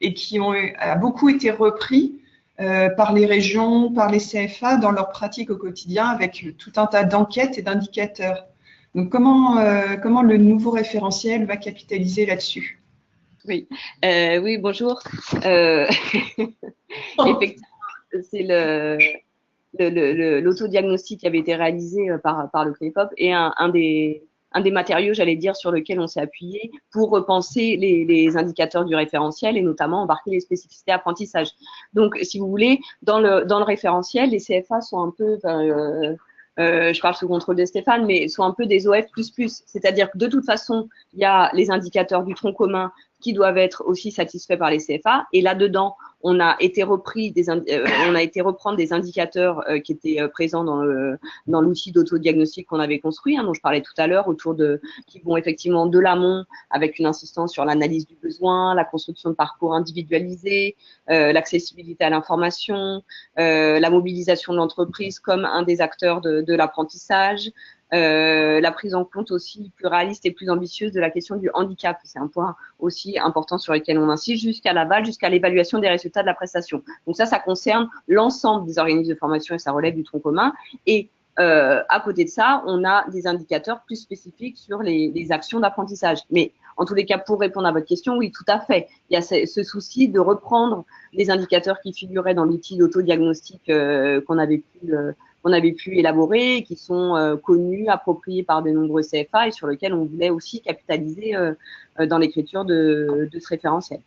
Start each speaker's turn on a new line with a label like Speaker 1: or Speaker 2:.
Speaker 1: et qui a beaucoup été repris par les régions, par les CFA dans leur pratique au quotidien avec tout un tas d'enquêtes et d'indicateurs. Donc, comment le nouveau référentiel va capitaliser là-dessus?
Speaker 2: Oui, oui, bonjour. Effectivement, c'est l'autodiagnostic qui avait été réalisé par le CNEPOP et un des matériaux, j'allais dire, sur lequel on s'est appuyé pour repenser les indicateurs du référentiel et notamment embarquer les spécificités apprentissage. Donc, si vous voulez, dans le référentiel, les CFA sont un peu, je parle sous contrôle de Stéphane, mais sont un peu des OF++. C'est-à-dire que de toute façon, il y a les indicateurs du tronc commun qui doivent être aussi satisfaits par les CFA. Et là-dedans, on a été reprendre des indicateurs qui étaient présents dans l'outil d'autodiagnostic qu'on avait construit, dont je parlais tout à l'heure, qui vont effectivement de l'amont avec une insistance sur l'analyse du besoin, la construction de parcours individualisés, l'accessibilité à l'information, la mobilisation de l'entreprise comme un des acteurs de l'apprentissage, la prise en compte aussi plus réaliste et plus ambitieuse de la question du handicap. C'est un point aussi important sur lequel on insiste jusqu'à l'aval, jusqu'à l'évaluation des résultats de la prestation. Donc ça concerne l'ensemble des organismes de formation et ça relève du tronc commun. Et à côté de ça, on a des indicateurs plus spécifiques sur les actions d'apprentissage. Mais en tous les cas, pour répondre à votre question, oui, tout à fait. Il y a ce souci de reprendre les indicateurs qui figuraient dans l'outil d'autodiagnostic qu'on avait pu élaborer, qui sont connus, appropriés par de nombreux CFA et sur lesquels on voulait aussi capitaliser dans l'écriture de ce référentiel.